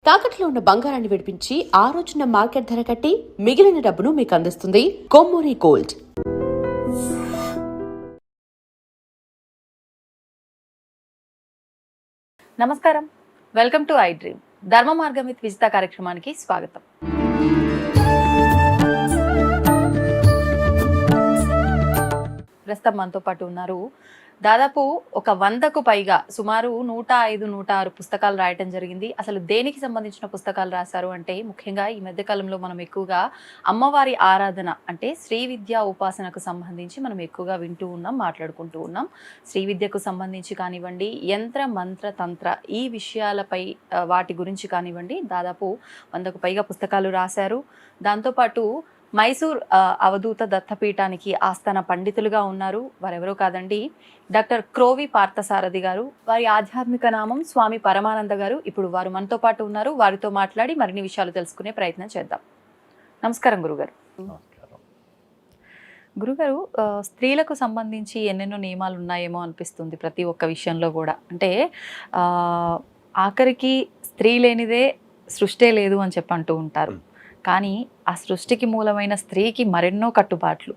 తాకట్లో ఉన్న బంగారాన్ని విడిపించి ఆ రోజున మార్కెట్ ధర కట్టి మిగిలిన డబ్బును మీకు అందిస్తుంది కొమ్మూరి గోల్డ్. నమస్కారం, వెల్కమ్ టు ఐ డ్రీమ్. ధర్మ మార్గం విత్ విజిత కార్యక్రమానికి స్వాగతం. ప్రస్తుతం మనతో పాటు ఉన్నారు. దాదాపు ఒక 100కు పైగా, సుమారు 105-106 పుస్తకాలు రాయటం జరిగింది. అసలు దేనికి సంబంధించిన పుస్తకాలు రాశారు అంటే, ముఖ్యంగా ఈ మధ్యకాలంలో మనం ఎక్కువగా అమ్మవారి ఆరాధన అంటే శ్రీ విద్యా ఉపాసనకు సంబంధించి మనం ఎక్కువగా వింటూ ఉన్నాం, మాట్లాడుకుంటూ ఉన్నాం. శ్రీ విద్యకు సంబంధించి కానివ్వండి, యంత్ర మంత్ర తంత్ర ఈ విషయాలపై వాటి గురించి కానివ్వండి, దాదాపు 100కు పైగా పుస్తకాలు రాశారు. దాంతోపాటు మైసూర్ అవధూత దత్తపీఠానికి ఆస్థాన పండితులుగా ఉన్నారు. వారెవరో కాదండి, డాక్టర్ క్రోవి పార్థసారథి గారు. వారి ఆధ్యాత్మిక నామం స్వామి పరమానంద గారు. ఇప్పుడు వారు మనతో పాటు ఉన్నారు. వారితో మాట్లాడి మరిన్ని విషయాలు తెలుసుకునే ప్రయత్నం చేద్దాం. నమస్కారం గురుగారు. గురుగారు, స్త్రీలకు సంబంధించి ఎన్నెన్నో నియమాలు ఉన్నాయేమో అనిపిస్తుంది ప్రతి ఒక్క విషయంలో కూడా. అంటే ఆఖరికి స్త్రీ లేనిదే సృష్టే లేదు అని చెప్పి అంటూ ఉంటారు. కానీ ఆ సృష్టికి మూలమైన స్త్రీకి మరెన్నో కట్టుబాట్లు,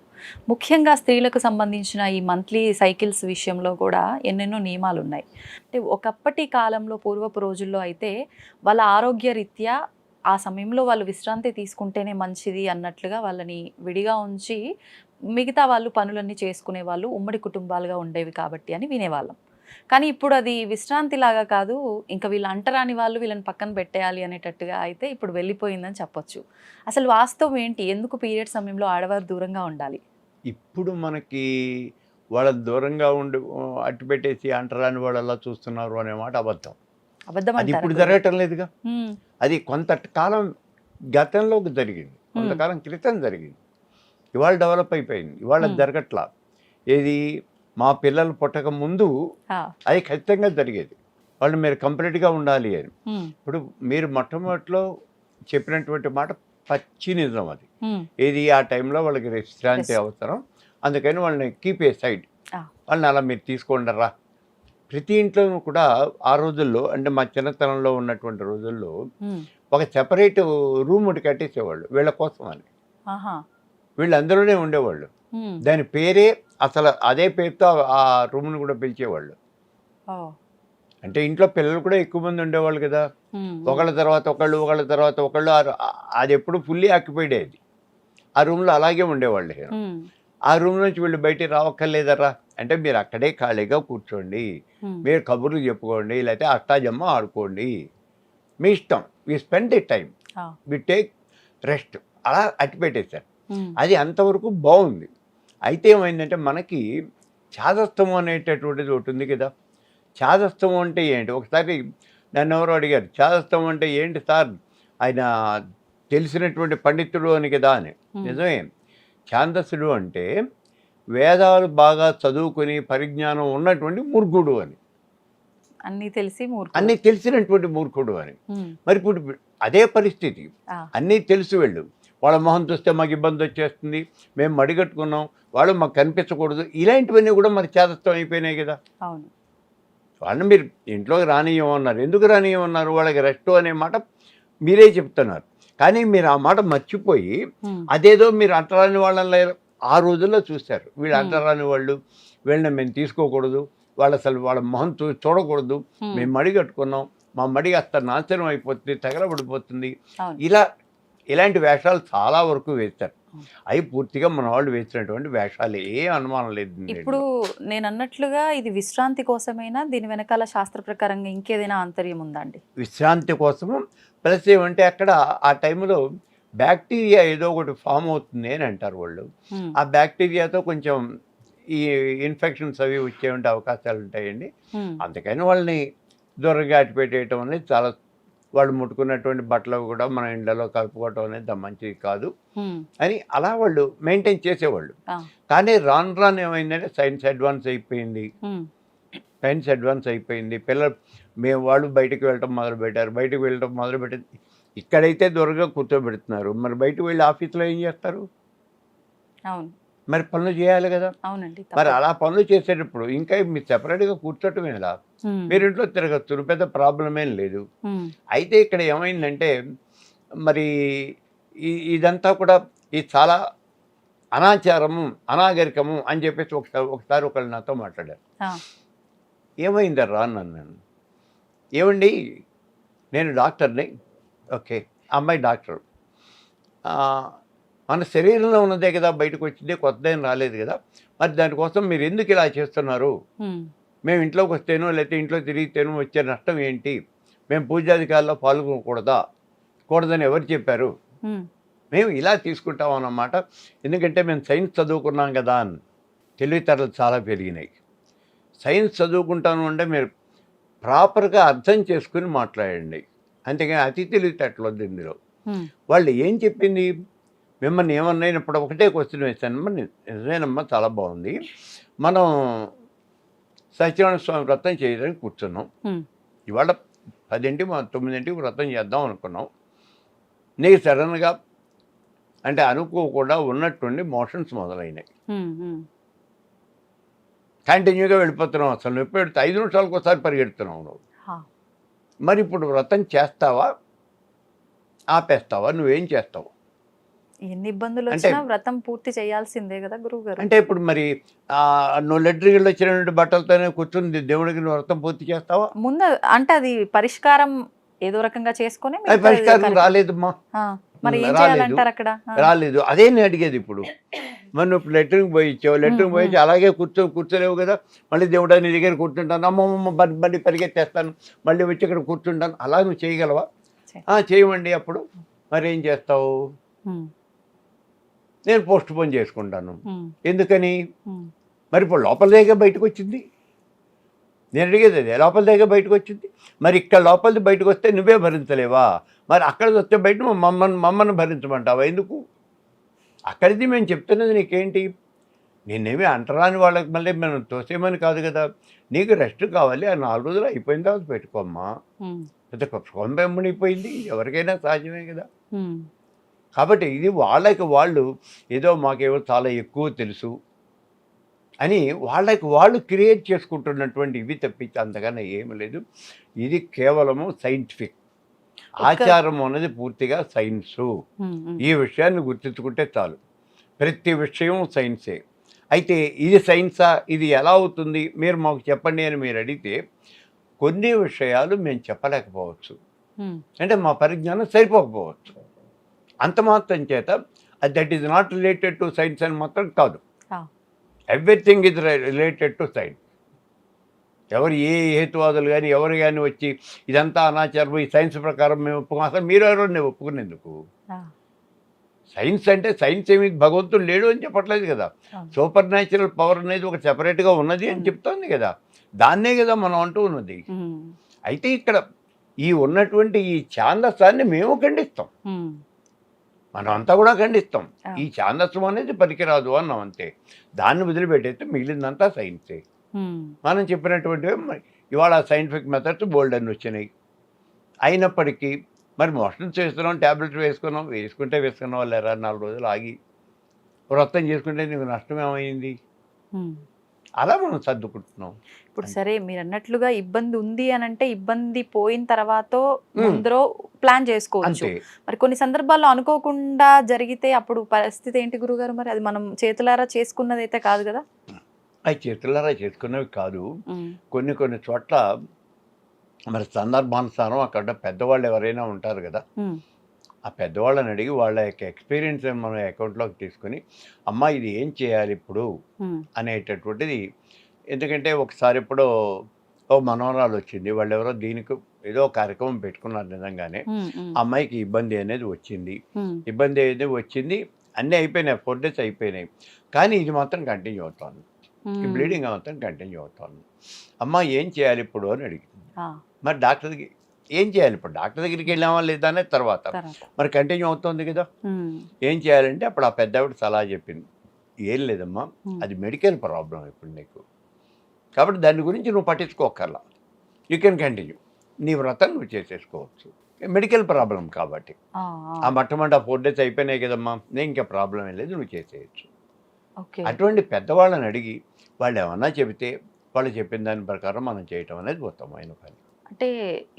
ముఖ్యంగా స్త్రీలకు సంబంధించిన ఈ మంత్లీ సైకిల్స్ విషయంలో కూడా ఎన్నెన్నో నియమాలు ఉన్నాయి. అంటే ఒకప్పటి కాలంలో, పూర్వపు రోజుల్లో అయితే వాళ్ళ ఆరోగ్య రీత్యా ఆ సమయంలో వాళ్ళు విశ్రాంతి తీసుకుంటేనే మంచిది అన్నట్లుగా వాళ్ళని విడిగా ఉంచి మిగతా వాళ్ళు పనులన్నీ చేసుకునే వాళ్ళు, ఉమ్మడి కుటుంబాలుగా ఉండేవి కాబట్టి అని వినేవాళ్ళం. కానీ ఇప్పుడు అది విశ్రాంతి లాగా కాదు, ఇంకా వీళ్ళు అంటరాని వాళ్ళు, వీళ్ళని పక్కన పెట్టేయాలి అనేటట్టుగా అయితే ఇప్పుడు వెళ్ళిపోయిందని చెప్పొచ్చు. అసలు వాస్తవం ఏంటి? ఎందుకు పీరియడ్ సమయంలో ఆడవారు దూరంగా ఉండాలి? ఇప్పుడు మనకి వాళ్ళ దూరంగా ఉండి అట్టు పెట్టేసి అంటరాని వాళ్ళు అలా చూస్తున్నారు అనే మాట అబద్ధం. అది ఇప్పుడు జరగటం లేదుగా. అది కొంతకాలం గతంలో జరిగింది, కొంతకాలం క్రితం జరిగింది. ఇవాళ డెవలప్ అయిపోయింది, ఇవాళ జరగట్లా. ఏది, మా పిల్లలు పుట్టక ముందు అది ఖచ్చితంగా జరిగేది. వాళ్ళు మీరు కంప్లీట్గా ఉండాలి అని. ఇప్పుడు మీరు మొట్టమొదటిలో చెప్పినటువంటి మాట పచ్చి నిజం. అది ఏది, ఆ టైంలో వాళ్ళకి విశ్రాంతి అవసరం, అందుకని వాళ్ళని కీప్ ఏ సైడ్, వాళ్ళని అలా మీరు తీసుకోండరా. ప్రతి ఇంట్లోనూ కూడా ఆ రోజుల్లో, అంటే మా చిన్నతనంలో ఉన్నటువంటి రోజుల్లో ఒక సెపరేట్ రూమ్ ఒకటి కట్టేసేవాళ్ళు వీళ్ళ కోసం అని. వీళ్ళు అందులోనే ఉండేవాళ్ళు. దాని పేరే అసలు అదే పేరుతో ఆ రూమ్ని కూడా పిలిచేవాళ్ళు. అంటే ఇంట్లో పిల్లలు కూడా ఎక్కువ మంది ఉండేవాళ్ళు కదా, ఒకళ్ళ తర్వాత ఒకళ్ళు, ఒకళ్ళ తర్వాత ఒకళ్ళు. అది ఎప్పుడు ఫుల్లీ ఆక్యుపైడ్ అయ్యేది. ఆ రూమ్లో అలాగే ఉండేవాళ్ళు. ఆ రూమ్ నుంచి వీళ్ళు బయటికి రావక్కర్లేదరా అంటే, మీరు అక్కడే ఖాళీగా కూర్చోండి, మీరు కబుర్లు చెప్పుకోండి, లేకపోతే అష్టాజమ్మ ఆడుకోండి, మీ ఇష్టం, we spend the time, we take rest, అలా అట్టిపెట్టేశారు. అది అంతవరకు బాగుంది. అయితే ఏమైందంటే, మనకి ఛాదస్తమం అనేటటువంటిది ఒకటి ఉంది కదా. ఛాదస్తమం అంటే ఏంటి? ఒకసారి నన్ను ఎవరో అడిగారు, ఛాదస్తమం అంటే ఏంటి సార్, ఆయన తెలిసినటువంటి పండితుడు అని కదా అని. నిజమే, ఛాందస్సుడు అంటే వేదాలు బాగా చదువుకుని పరిజ్ఞానం ఉన్నటువంటి మూర్ఖుడు అని, అన్నీ తెలిసినటువంటి మూర్ఖుడు అని. మరి ఇప్పుడు అదే పరిస్థితి, అన్నీ తెలుసు వెళ్ళు, వాళ్ళ మొహం చూస్తే మాకు ఇబ్బంది వచ్చేస్తుంది, మేము మడిగట్టుకున్నాం, వాళ్ళు మాకు కనిపించకూడదు, ఇలాంటివన్నీ కూడా మరి చేదస్తం అయిపోయినాయి కదా. వాళ్ళని మీరు ఇంట్లోకి రానియమన్నారు. ఎందుకు రానియమన్నారు? వాళ్ళకి రెస్ట్ అనే మాట మీరే చెప్తున్నారు. కానీ మీరు ఆ మాట మర్చిపోయి అదేదో మీరు అంటరాని వాళ్ళని ఆ రోజుల్లో చూశారు. వీళ్ళు అంటరాని వాళ్ళు, వీళ్ళని మేము తీసుకోకూడదు, వాళ్ళు అసలు వాళ్ళ మొహం చూడకూడదు, మేము మడి కట్టుకున్నాం, మా మడి అస్త నాశనం అయిపోతుంది, తగలబడిపోతుంది, ఇలాంటి వేషాలు చాలా వరకు వేస్తారు. అవి పూర్తిగా మన వాళ్ళు వేసినటువంటి వేషాలు, ఏ అనుమానం లేదు. ఇప్పుడు నేను అన్నట్లుగా ఇది విశ్రాంతి కోసమైనా, దీని వెనకాల శాస్త్ర ప్రకారంగా ఇంకేదైనా ఆంతర్యం ఉందా అండి? విశ్రాంతి కోసము, ప్లస్ ఏమంటే అక్కడ ఆ టైంలో బ్యాక్టీరియా ఏదో ఒకటి ఫామ్ అవుతుంది అని అంటారు వాళ్ళు. ఆ బ్యాక్టీరియాతో కొంచెం ఈ ఇన్ఫెక్షన్స్ అవి వచ్చేటువంటి అవకాశాలు ఉంటాయండి. అందుకని వాళ్ళని దూరంగా అట్టిపెట్టేయటం అనేది చాలా, వాళ్ళు ముట్టుకున్నటువంటి బట్టలు కూడా మన ఇండ్లలో కలుపుకోవటం అనేది మంచిది కాదు అని అలా వాళ్ళు మెయింటైన్ చేసేవాళ్ళు. కానీ రాను రాను ఏమైందంటే సైన్స్ అడ్వాన్స్ అయిపోయింది. పిల్లలు వాళ్ళు బయటకు వెళ్ళటం మొదలుపెట్టారు. ఇక్కడైతే దూరంగా కూర్చోబెడుతున్నారు, మరి బయటకు వెళ్ళి ఆఫీస్లో ఏం చేస్తారు? మరి పనులు చేయాలి కదా. అవునండి. మరి అలా పనులు చేసేటప్పుడు ఇంకా మీరు సెపరేట్గా కూర్చోటం ఎలా? మీరు ఇంట్లో తిరగచ్చు, పెద్ద ప్రాబ్లం ఏం లేదు. అయితే ఇక్కడ ఏమైందంటే మరి ఇదంతా కూడా ఇది చాలా అనాచారము, అనాగరికము అని చెప్పేసి ఒకసారి ఒకళ్ళు నాతో మాట్లాడారు. ఏమైందర్రా అన్నాను నేను. ఏమండి నేను డాక్టర్ని. ఓకే, అమ్మాయి డాక్టర్. మన శరీరంలో ఉన్నదే కదా బయటకు వచ్చింది, కొత్తదేం రాలేదు కదా, మరి దానికోసం మీరు ఎందుకు ఇలా చేస్తున్నారు? మేము ఇంట్లోకి వస్తేనో లేకపోతే ఇంట్లో తిరిగితేనో వచ్చే నష్టం ఏంటి? మేము పూజాధికారుల్లో కూడదని ఎవరు చెప్పారు? మేము ఇలా తీసుకుంటాం అన్నమాట. ఎందుకంటే మేము సైన్స్ చదువుకున్నాం కదా అని. తెలివితేటలు చాలా పెరిగినాయి. సైన్స్ చదువుకుంటాను అంటే మీరు ప్రాపర్గా అర్థం చేసుకుని మాట్లాడండి, అంతేగాని అతి తెలివితేటలు వద్దు ఇందులో. వాళ్ళు ఏం చెప్పింది, మిమ్మల్ని ఏమన్నప్పుడు ఒకటే క్వశ్చన్ వేశానమ్మా, నిజమేనమ్మా చాలా బాగుంది, మనం సత్యనారాయణ స్వామి వ్రతం చేయడానికి కూర్చున్నాం, ఇవాళ 10 9 వ్రతం చేద్దాం అనుకున్నాం, నీకు సడన్గా అంటే అనుకోకుండా ఉన్నట్టుండి మోషన్స్ మొదలైనాయి, కంటిన్యూగా వెళ్ళిపోతున్నావు, అసలు నొప్పి పెడితే 5 నిమిషాలకు ఒకసారి పరిగెడుతున్నావు నువ్వు. మరి ఇప్పుడు వ్రతం చేస్తావా ఆపేస్తావా, నువ్వేం చేస్తావు? ఎన్ని ఇబ్బందులు వచ్చినా వ్రతం పూర్తి చేయాల్సిందే కదా గురువు గారు. అంటే ఇప్పుడు మరి నువ్వు లెటర్లు వచ్చినటువంటి బట్టలతోనే కూర్చుని దేవుడికి నువ్వు వ్రతం పూర్తి చేస్తావా? ముందు అంటే అది పరిష్కారం ఏదో రకంగా చేసుకుని పరిష్కారం రాలేదమ్మా, మరి ఏం చేయాలంటారు అక్కడ? రాలేదు, అదే నేను అడిగేది. ఇప్పుడు మరి నువ్వు లెటర్కి పోయి ఇచ్చావు, లెటర్కి పోయి అలాగే కూర్చోలేవు కదా, మళ్ళీ దేవుడా నీ దగ్గర కూర్చుంటాను, అమ్మమ్మ బండి పరిగెత్తేస్తాను, మళ్ళీ వచ్చి ఇక్కడ కూర్చుంటాను, అలా నువ్వు చేయగలవా? చేయమండి. అప్పుడు మరి ఏం చేస్తావు? నేను పోస్ట్ పోన్ చేసుకుంటాను. ఎందుకని? మరి ఇప్పుడు లోపలదేగా బయటకు వచ్చింది, నేను అడిగేది అదే, లోపలదేగా బయటకు వచ్చింది. మరి ఇక్కడ లోపలిది బయటకు వస్తే నువ్వే భరించలేవా? మరి అక్కడ వస్తే బయట మమ్మల్ని భరించమంటావా? ఎందుకు? అక్కడిది మేము చెప్తున్నది నీకేంటి? నేనేమి అంటరాని వాళ్ళకి మళ్ళీ మనం తోసేమని కాదు కదా, నీకు రెస్ట్ కావాలి, ఆ 4 రోజులు అయిపోయిన తర్వాత పెట్టుకోమ్మా. పెద్ద కొంబెమ్మడిపోయింది, ఎవరికైనా సహజమే కదా. కాబట్టి ఇది వాళ్ళకి వాళ్ళు ఏదో మాకేమో చాలా ఎక్కువ తెలుసు అని వాళ్ళకి వాళ్ళు క్రియేట్ చేసుకుంటున్నటువంటి ఇవి తప్పించి అంతగానే ఏమి లేదు. ఇది కేవలము సైంటిఫిక్ ఆచారం అన్నది పూర్తిగా సైన్సు. ఈ విషయాన్ని గుర్తుంచుకుంటే చాలు, ప్రతి విషయం సైన్సే. అయితే ఇది సైన్సా, ఇది ఎలా అవుతుంది మీరు మాకు చెప్పండి అని మీరు అడిగితే కొన్ని విషయాలు మేము చెప్పలేకపోవచ్చు, అంటే మా పరిజ్ఞానం సరిపోకపోవచ్చు. అంత మాత్రం చేత that is not related to science అని మాత్రం కాదు. Everything is related to science. ఎవరు ఏ హేతువాదులు కానీ ఎవరు కానీ వచ్చి ఇదంతా అనాచారం, ఈ సైన్స్ ప్రకారం మేము ఒప్పుకోం, అసలు మీరు ఎవరో నేను ఒప్పుకునేందుకు? సైన్స్ అంటే సైన్స్ ఏమి భగవంతుడు లేడు అని చెప్పట్లేదు కదా, సూపర్ న్యాచురల్ పవర్ అనేది ఒక సెపరేట్గా ఉన్నది అని చెప్తోంది కదా, దాన్నే కదా మనం అంటూ ఉన్నది. అయితే ఇక్కడ ఈ ఉన్నటువంటి ఈ ఛాందసాన్ని మేము ఖండిస్తాం, మనం అంతా కూడా ఖండిస్తాం. ఈ ఛాందస్సం అనేది పనికిరాదు అన్నాం అంతే. దాన్ని వదిలిపెట్టేస్తే మిగిలిందంతా సైన్సే. మనం చెప్పినటువంటివి ఇవాళ సైంటిఫిక్ మెథడ్స్ బోల్డ్ అని వచ్చినాయి. అయినప్పటికీ మరి మోషన్స్ చేస్తున్నాం, ట్యాబ్లెట్స్ వేసుకున్నాం లేరా, 4 రోజులు ఆగి వ్రతం చేసుకుంటే నీకు నష్టం ఏమైంది? అలా మనం సర్దుకుంటున్నాం. ఇప్పుడు సరే మీరు అన్నట్లుగా ఇబ్బంది ఉంది అని అంటే ఇబ్బంది పోయిన తర్వాత ముందరో ప్లాన్ చేసుకోవచ్చు. మరి కొన్ని సందర్భాల్లో అనుకోకుండా జరిగితే అప్పుడు పరిస్థితి ఏంటి గురుగారు? మరి అది మనం చేతులారా చేసుకున్నది అయితే కాదు కదా. అవి చేతులారా చేసుకున్నవి కాదు. కొన్ని చోట్ల మరి సందర్భానుసారం అక్కడ పెద్దవాళ్ళు ఎవరైనా ఉంటారు కదా, ఆ పెద్దవాళ్ళని అడిగి వాళ్ళ యొక్క ఎక్స్పీరియన్స్ మనం అకౌంట్లోకి తీసుకొని అమ్మ ఇది ఏం చేయాలి ఇప్పుడు అనేటటువంటిది. ఎందుకంటే ఒకసారి ఎప్పుడో ఓ మనవరాలు వచ్చింది, వాళ్ళు ఎవరో దీనికి ఏదో కార్యక్రమం పెట్టుకున్నారు, నిజంగానే అమ్మాయికి ఇబ్బంది అనేది వచ్చింది. అన్నీ అయిపోయినాయి, 4 days అయిపోయినాయి, కానీ ఇది మాత్రం కంటిన్యూ అవుతుంది, ఈ బ్లీడింగ్ మాత్రం కంటిన్యూ అవుతుంది. అమ్మ ఏం చేయాలి ఇప్పుడు అని అడిగింది. మరి డాక్టర్కి ఏం చేయాలి ఇప్పుడు? డాక్టర్ దగ్గరికి వెళ్ళామా లేదా అనేది తర్వాత, మరి కంటిన్యూ అవుతుంది కదా, ఏం చేయాలంటే అప్పుడు ఆ పెద్దవిడ సలహా చెప్పింది, ఏం లేదమ్మా అది మెడికల్ ప్రాబ్లం ఇప్పుడు నీకు, కాబట్టి దాని గురించి నువ్వు పట్టించుకోకర్లా, యూ కెన్ కంటిన్యూ, నీ వ్రతం నువ్వు చేసేసుకోవచ్చు, మెడికల్ ప్రాబ్లం కాబట్టి. ఆ మొట్టమొదటి 4 days అయిపోయినాయి కదమ్మా, నేను ఇంకా ప్రాబ్లం ఏం లేదు, నువ్వు చేసేయచ్చు. అటువంటి పెద్దవాళ్ళని అడిగి వాళ్ళు ఏమన్నా చెబితే వాళ్ళు చెప్పిన దాని ప్రకారం మనం చేయటం అనేది ఉత్తమమైన పని. అంటే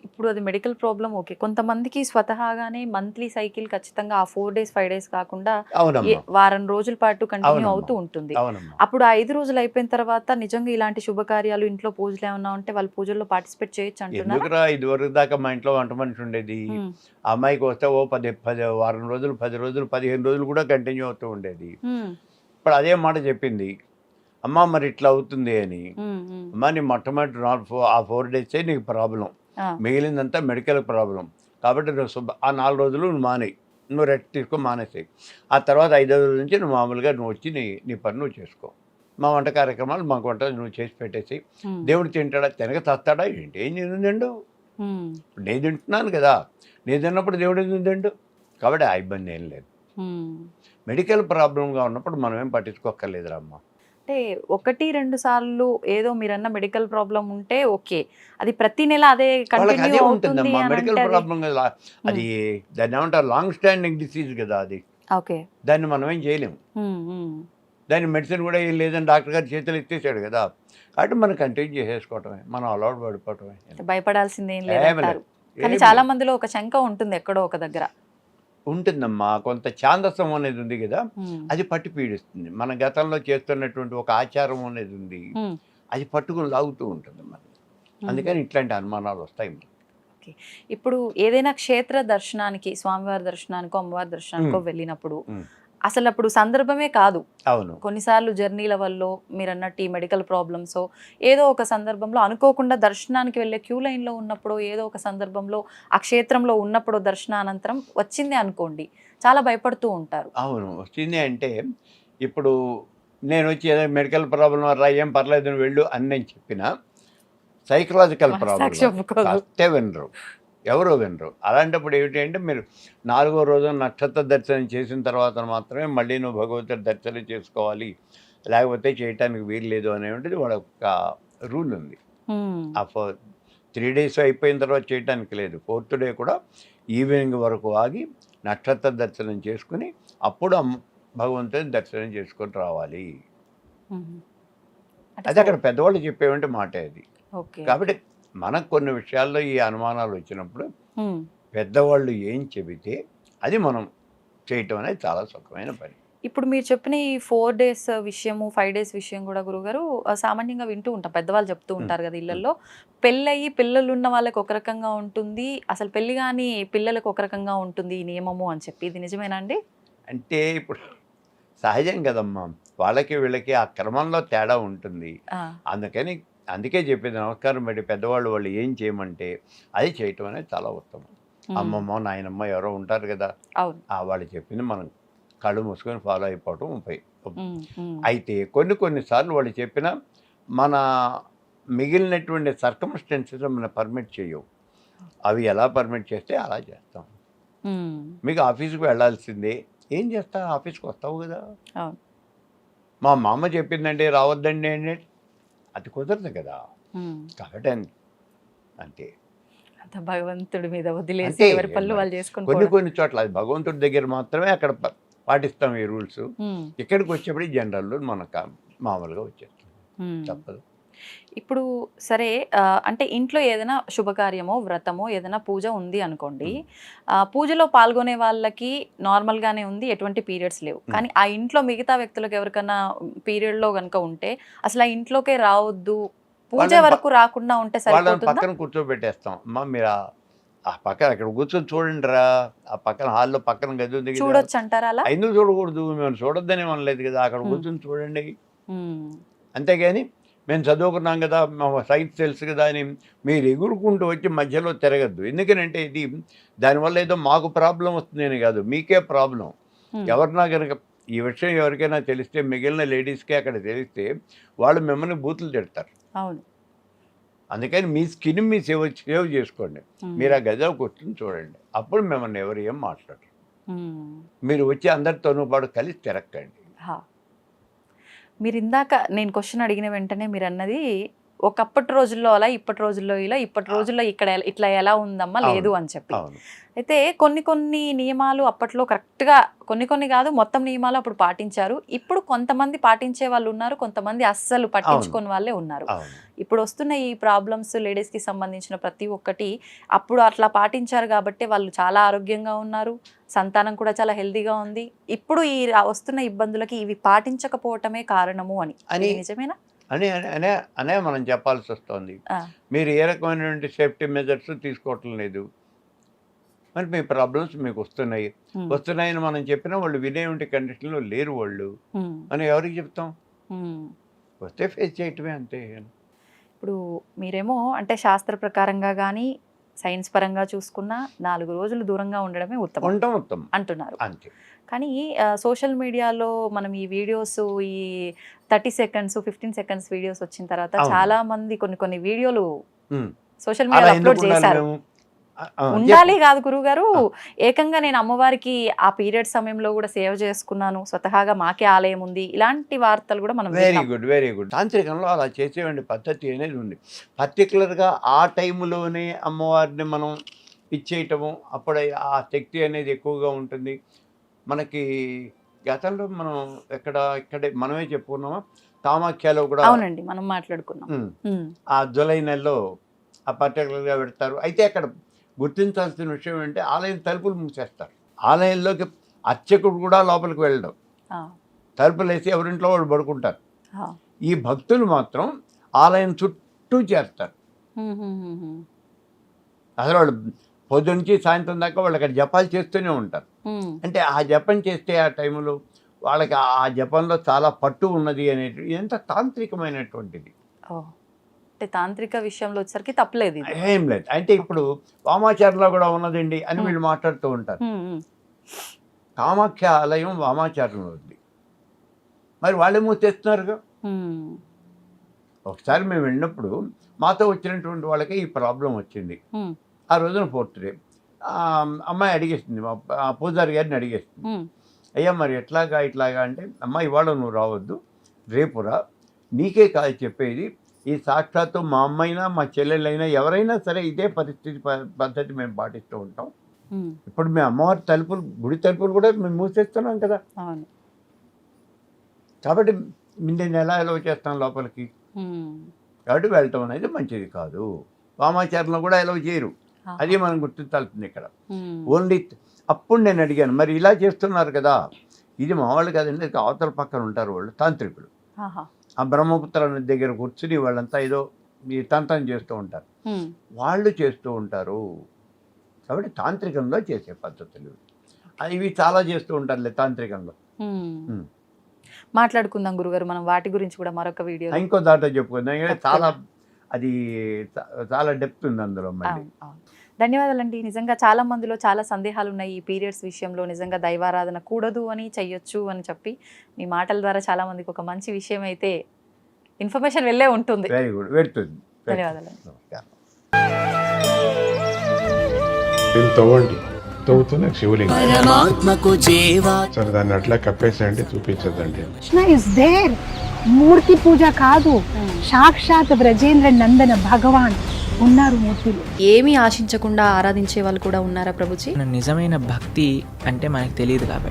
ఇప్పుడు అది మెడికల్ ప్రాబ్లం ఓకే. కొంతమందికి స్వతహాగానే మంత్లీ సైకిల్ ఖచ్చితంగా ఆ 4 డేస్ 5 డేస్ కాకుండా అవునమ్మా, వారం రోజుల పాటు కంటిన్యూ అవునమ్మా, అవుతూ ఉంటుంది. అవునమ్మా. అప్పుడు ఆ 5 రోజులు అయిపోయిన తర్వాత నిజంగా ఇలాంటి శుభకార్యాలు ఇంట్లో పూజలు ఏమన్నా ఉంటే వాళ్ళు పూజల్లో పార్టిసిపేట్ చేయొచ్చు అంటున్నారా? ఎందుకురా ఇదివరకు దాకా మా ఇంట్లో వంట మనిషి ఉండేది. ఉమ్, ఆ అమ్మాయికి వస్తే ఓ 10 వారం రోజులు, 10 రోజులు, 15 రోజులు కూడా కంటిన్యూ అవుతూ ఉండేది. ఉమ్, ఇప్పుడు అదే మాట చెప్పింది, అమ్మ మరి ఇట్లా అవుతుంది అని. ఉమ్, ఉమ్. అమ్మ నీ మొట్టమొదటి ఆ 4 డేసే నీకు ప్రాబ్లం, ఆ, మిగిలిందంతా మెడికల్ ప్రాబ్లం. కాబట్టి నువ్వు ఆ 4 రోజులు నువ్వు మానేయి, నువ్వు రెస్ట్ తీసుకొని మానేసేయి. ఆ తర్వాత 5వ రోజు నుంచి నువ్వు మామూలుగా నువ్వు వచ్చి నీ పని నువ్వు చేసుకో. మా వంట కార్యక్రమాలు మాకు వంట నువ్వు చేసి పెట్టేసి. ఉమ్, దేవుడు తింటాడా, తినక తస్తాడా ఏంటి, ఏం తిండు? ఉమ్, ఇప్పుడు నేను తింటున్నాను కదా, నేను తిన్నప్పుడు దేవుడు ఎందుకు తిండు? కాబట్టి ఆ ఇబ్బంది ఏం లేదు. ఉమ్. మెడికల్ ప్రాబ్లంగా ఉన్నప్పుడు మనం ఏం పట్టించుకోక్కర్లేదురా అమ్మ. అంటే 1-2 సార్లు ఏదో మీరన్న మెడికల్ ప్రాబ్లం ఉంటే ఓకే. అది ప్రతి నెల అదే వాళ్ళకి కంటిన్యూ అదే అవుతుంది ఉంటుందమ్మా, అని మెడికల్ అంటే అది ప్రాబ్లం కదా అది. దాన్ని ఏమంటారు, లాంగ్ స్టాండింగ్ డిసీజ్ కదా అది. ఓకే. దాన్ని మనం ఏం చేయలేము. ఉమ్, ఉమ్. దాని మెడిసిన్ కూడా ఏం లేదని డాక్టర్ గారు చేతులు ఎత్తేసాడు కదా. కాబట్టి మనం కంటిన్యూ చేసేసుకోవటమే, మనం అలవాటు పడిపోవటమే. భయపడాల్సింది ఏం ఏమీ లేదంటారు. లేదు, కానీ ఏమీ చాలా లేదు. మందిలో ఒక శంక ఉంటుంది ఎక్కడో ఒక దగ్గర. ఉంటుందమ్మా, కొంత ఛాందసం అనేది ఉంది కదా, ఉమ్, అది పట్టి పీడిస్తుంది. మన గతంలో చేస్తున్నటువంటి ఒక ఆచారం అనేది ఉంది, ఉమ్, అది పట్టుకుని లాగుతూ ఉంటుంది మనం. ఉమ్. అందుకని ఇట్లాంటి అనుమానాలు వస్తాయి మనకి. ఓకే. ఇప్పుడు ఏదైనా క్షేత్ర దర్శనానికి, స్వామివారి దర్శనానికో అమ్మవారి దర్శనానికో వెళ్ళినప్పుడు ఉమ్. అసలు అప్పుడు సందర్భమే కాదు. అవును, కొన్నిసార్లు జర్నీల వల్ల మీరు అన్నట్టు ఈ మెడికల్ ప్రాబ్లమ్స్ ఏదో ఒక సందర్భంలో అనుకోకుండా దర్శనానికి వెళ్ళే క్యూ లైన్లో ఉన్నప్పుడు, ఏదో ఒక సందర్భంలో ఆ క్షేత్రంలో ఉన్నప్పుడు దర్శనానంతరం వచ్చింది అనుకోండి, చాలా భయపడుతూ ఉంటారు. అవును. వచ్చింది అంటే ఇప్పుడు నేను వచ్చి ఏదో మెడికల్ ప్రాబ్లం రా, ఏం పర్లేదు నువ్వు వెళ్ళు అని నేను చెప్పిన సైకలాజికల్ ప్రాబ్లం మనస్సాక్షి ఒప్పుకోదు. ఫస్టే వినరు, ఎవరో వినరు. అలాంటప్పుడు ఏమిటి అంటే, మీరు 4వ రోజు నక్షత్ర దర్శనం చేసిన తర్వాత మాత్రమే మళ్ళీ నువ్వు భగవంతుడి దర్శనం చేసుకోవాలి, లేకపోతే చేయటానికి వీలు లేదు అనేటువంటిది వాళ్ళ ఒక రూల్ ఉంది. ఉమ్, ఆ 3 డేస్ అయిపోయిన తర్వాత చేయటానికి లేదు. 4th డే కూడా ఈవినింగ్ వరకు ఆగి నక్షత్ర దర్శనం చేసుకుని అప్పుడు భగవంతుని దర్శనం చేసుకొని రావాలి. ఉమ్. అది అక్కడ పెద్దవాళ్ళు చెప్పేవంటి మాటే అది. ఓకే. కాబట్టి మనకు కొన్ని విషయాల్లో ఈ అనుమానాలు వచ్చినప్పుడు ఉమ్. పెద్దవాళ్ళు ఏం చెబితే అది మనం చేయటం అనేది చాలా సుఖమైన పని. ఇప్పుడు మీరు చెప్పిన ఈ 4 డేస్ విషయము, 5 డేస్ విషయం కూడా గురుగారు సామాన్యంగా వింటూ ఉంటాం. పెద్దవాళ్ళు చెప్తూ ఉంటారు కదా ఇళ్లలో. పెళ్ళయి పిల్లలు ఉన్న వాళ్ళకి ఒక రకంగా ఉంటుంది, అసలు పెళ్లి కాని పిల్లలకు ఒక రకంగా ఉంటుంది ఈ నియమము అని చెప్పి. ఇది నిజమేనా అండి? అంటే ఇప్పుడు సహజం కదమ్మా, వాళ్ళకి వీళ్ళకి ఆ క్రమంలో తేడా ఉంటుంది. ఆ, అందుకే చెప్పింది, నమస్కారం పెట్టి పెద్దవాళ్ళు వాళ్ళు ఏం చేయమంటే అది చేయటం అనేది చాలా ఉత్తమం. అమ్మమ్మ నాయనమ్మ ఎవరో ఉంటారు కదా, అవును. వాళ్ళు చెప్పింది మనం కళ్ళు మూసుకొని ఫాలో అయిపోవటం ఉమ్, ఉమ్. అయితే కొన్నిసార్లు వాళ్ళు చెప్పిన మన మిగిలినటువంటి సర్కమ్స్టెన్సెస్ మనం పర్మిట్ చేయవు. అవి ఎలా పర్మిట్ చేస్తే అలా చేస్తాం. ఉమ్, మీకు ఆఫీస్కి వెళ్ళాల్సిందే, ఏం చేస్తా, ఆఫీస్కి వస్తావు కదా. అవును. మా మామ చెప్పిందండి రావద్దండి అంటే అది కుదరదు కదా. ఉమ్. కాబట్టి అంతే. అంత భగవంతుడి మీద వదిలేసి అంతే. ఎవరి పనులు వాళ్ళు చేసుకొని కొన్ని చోట్ల అది భగవంతుడి దగ్గర మాత్రమే అక్కడ పాటిస్తాం ఈ రూల్స్. ఇక్కడికి వచ్చేప్పుడు జనరల్ మనకు మామూలుగా వచ్చేస్తాం, తప్పదు. ఇప్పుడు సరే అంటే ఇంట్లో ఏదైనా శుభకార్యమో వ్రతమో ఏదైనా పూజ ఉంది అనుకోండి, పూజలో పాల్గొనే వాళ్ళకి నార్మల్గానే ఉంది, ఎటువంటి పీరియడ్స్ లేవు. కానీ ఆ ఇంట్లో మిగతా వ్యక్తులకు ఎవరికైనా పీరియడ్లో కనుక ఉంటే అసలు ఆ ఇంట్లోకే రావద్దు, పూజ వరకు రాకుండా ఉంటే వాళ్ళని సరిపోతుందా? పక్కన కూర్చోబెట్టేస్తాం. అమ్మ మీరు ఆ పక్కన అక్కడ కూర్చొని చూడండి రా, ఆ పక్కన హాల్లో పక్కన గది ఉంది కదా, చూడొచ్చు అంటారా అలా? ఎందుకు చూడకూడదు, మేము చూడొద్దని అనలేదు కదా, అక్కడ కూర్చొని చూడండి. అంతేగాని మేము చదువుకున్నాం కదా, మా సైన్స్ తెలుసు కదా అని మీరు ఎగురుకుంటూ వచ్చి మధ్యలో తిరగద్దు. ఎందుకనంటే ఇది దానివల్ల ఏదో మాకు ప్రాబ్లం వస్తుందని కాదు, మీకే ప్రాబ్లం. ఎవరినా కనుక ఈ విషయం ఎవరికైనా తెలిస్తే, మిగిలిన లేడీస్కే అక్కడ తెలిస్తే వాళ్ళు మిమ్మల్ని బూతులు తిడతారు. అవును. అందుకని మీ స్కిన్ మీ సేవ్ చేసుకోండి. మీరు ఆ గదిలో కూర్చొని చూడండి, అప్పుడు మిమ్మల్ని ఎవరు ఏం మాట్లాడరు. మీరు వచ్చి అందరితోనూ పాటు కలిసి తిరక్కండి. మీరు ఇందాక నేను క్వశ్చన్ అడిగిన వెంటనే మీరు అన్నది ఒకప్పటి రోజుల్లో అలా, ఇప్పటి రోజుల్లో ఇలా, ఇప్పటి రోజుల్లో ఇక్కడ ఇట్లా ఎలా ఉందమ్మా లేదు అని చెప్పి. అవును. అయితే కొన్ని నియమాలు అప్పట్లో కరెక్ట్గా కొన్ని కాదు మొత్తం నియమాలు అప్పుడు పాటించారు. ఇప్పుడు కొంతమంది పాటించే వాళ్ళు ఉన్నారు, కొంతమంది అస్సలు పట్టించుకొని వాళ్ళే ఉన్నారు. అవును. ఇప్పుడు వస్తున్న ఈ ప్రాబ్లమ్స్ లేడీస్కి సంబంధించిన ప్రతి ఒక్కటి అప్పుడు అట్లా పాటించారు కాబట్టి వాళ్ళు చాలా ఆరోగ్యంగా ఉన్నారు, సంతానం కూడా చాలా హెల్దీగా ఉంది. ఇప్పుడు ఈ వస్తున్న ఇబ్బందులకి ఇవి పాటించకపోవటమే కారణము అని ఇది నిజమేనా? అనే మనం చెప్పాల్సి వస్తుంది. మీరు ఏ రకమైనటువంటి సేఫ్టీ మెజర్స్ తీసుకోవటం లేదు, మరి మీ ప్రాబ్లమ్స్ మీకు వస్తున్నాయని మనం చెప్పినా వాళ్ళు వినేటువంటి కండిషన్లో లేరు వాళ్ళు. మనం ఎవరికి చెప్తాం? వస్తే ఫేస్ చేయటమే, అంతే. ఇప్పుడు మీరేమో అంటే శాస్త్ర ప్రకారంగా కానీ సైన్స్ పరంగా చూసుకున్నా 4 రోజులు దూరంగా ఉండడమే ఉత్తమం అంటున్నారు. అంతే. కానీ సోషల్ మీడియాలో మనం ఈ వీడియోస్, ఈ 30 సెకండ్స్ 15 సెకండ్స్ వీడియోస్ వచ్చిన తర్వాత చాలా మంది కొన్ని వీడియోలు సోషల్ మీడియాలో అప్లోడ్ చేశారు. ఉండాలి కాదు గురుగారు, ఏకంగా నేను అమ్మవారికి ఆ పీరియడ్ సమయంలో కూడా సేవ చేసుకున్నాను, స్వతహాగా మాకే ఆలయం ఉంది, ఇలాంటి వార్తలు కూడా మనం వెరీ గుడ్. తాంత్రికంలో అలా చేసేవండి పద్ధతి అనేది ఉంది. పర్టికులర్గా ఆ టైంలోనే అమ్మవారిని మనం ఇచ్చేయటము, అప్పుడు ఆ శక్తి అనేది ఎక్కువగా ఉంటుంది. మనకి గతంలో మనం ఇక్కడే మనమే చెప్పుకున్నామా, కామాఖ్యలో కూడా. అవునండి, మనం మాట్లాడుకున్నాం. ఆ జూలై నెలలో ఆ పర్టికులర్గా పెడతారు. అయితే అక్కడ గుర్తించాల్సిన విషయం ఏంటంటే ఆలయం తలుపులు మూసేస్తారు. ఆలయంలోకి అర్చకుడు కూడా లోపలికి వెళ్ళడం, తలుపులు వేసి ఎవరింట్లో వాళ్ళు పడుకుంటారు. ఈ భక్తులు మాత్రం ఆలయం చుట్టూ చేస్తారు. అసలు వాళ్ళు పొద్దు నుంచి సాయంత్రం దాకా వాళ్ళు అక్కడ జపాలు చేస్తూనే ఉంటారు. అంటే ఆ జపం చేస్తే ఆ టైంలో వాళ్ళకి ఆ జపంలో చాలా పట్టు ఉన్నది అనేది ఎంత తాంత్రికమైనటువంటిది. తాంత్రిక విషయంలో వచ్చేసరికి తప్పలేదు, ఏం లేదు. అంటే ఇప్పుడు వామాచారంలో కూడా ఉన్నదండి అని వీళ్ళు మాట్లాడుతూ ఉంటారు. కామాఖ్య ఆలయం వామాచారంలో ఉంది, మరి వాళ్ళే మూసేస్తున్నారుగా. ఒకసారి మేము వెళ్ళినప్పుడు మాతో వచ్చినటువంటి వాళ్ళకి ఈ ప్రాబ్లం వచ్చింది. ఆ రోజున 4th డే అమ్మాయి అడిగేస్తుంది, ఆ పూజారి గారిని అడిగేస్తుంది, అయ్యా మరి ఇట్లాగా అంటే, అమ్మ ఇవాళ నువ్వు రావద్దు, రేపురా, నీకే కాదు చెప్పేది, ఈ సాక్షాత్తు మా అమ్మైనా మా చెల్లెలైనా ఎవరైనా సరే ఇదే పద్ధతి మేము పాటిస్తూ ఉంటాం. ఇప్పుడు మేము అమ్మవారి తలుపులు, గుడి తలుపులు కూడా మేము మూసేస్తున్నాం కదా, కాబట్టి నేను ఎలా చేస్తాను లోపలికి, కాబట్టి వెళ్ళటం అనేది మంచిది కాదు. వామాచారంలో కూడా ఎలా చేయరు, అది మనం గుర్తించాల్సింది ఇక్కడ. ఓన్లీ అప్పుడు నేను అడిగాను, మరి ఇలా చేస్తున్నారు కదా, ఇది మా వాళ్ళు కాదండి, అవతల పక్కన ఉంటారు వాళ్ళు తాంత్రికులు, ఆ బ్రహ్మపుత్ర నది దగ్గర కూర్చుని వాళ్ళంతా ఏదో ఈ తంత్రం చేస్తూ ఉంటారు, వాళ్ళు చేస్తూ ఉంటారు. కాబట్టి తాంత్రికంలో చేసే పద్ధతులు ఇవి చాలా చేస్తూ ఉంటారులే తాంత్రికంలో. మాట్లాడుకుందాం గురుగారు మనం వాటి గురించి కూడా మరొక వీడియో, ఇంకో దాంట్లో చెప్పుకుందాం. చాలా డెప్త్ ఉంది అందులో. ధన్యవాదాలండి. నిజంగా చాలా మందిలో చాలా సందేహాలు ఉన్నాయి ఈ పీరియడ్స్ విషయంలో. నిజంగా దైవారాధన కూడదు అని, చెయ్యొచ్చు అని చెప్పి మీ మాటల ద్వారా చాలా మందికి ఒక మంచి విషయం అయితే ఇన్ఫర్మేషన్ వెళ్ళే ఉంటుంది. వెరీ గుడ్, వెళ్తుంది. ధన్యవాదాలు. తవ్వుతున్న శివలింగం సరే దాన్ని అట్లా కప్పేసేయండి, చూపించదండి. మూర్తి పూజ కాదు, సాక్షాత్ బ్రజేంద్ర నందన భగవాన్ ఉన్నారు మూర్తులు. ఏమీ ఆశించకుండా ఆరాధించే వాళ్ళు కూడా ఉన్నారా ప్రభుజీ? నిజమైన భక్తి అంటే మనకు తెలియదు కాబట్టి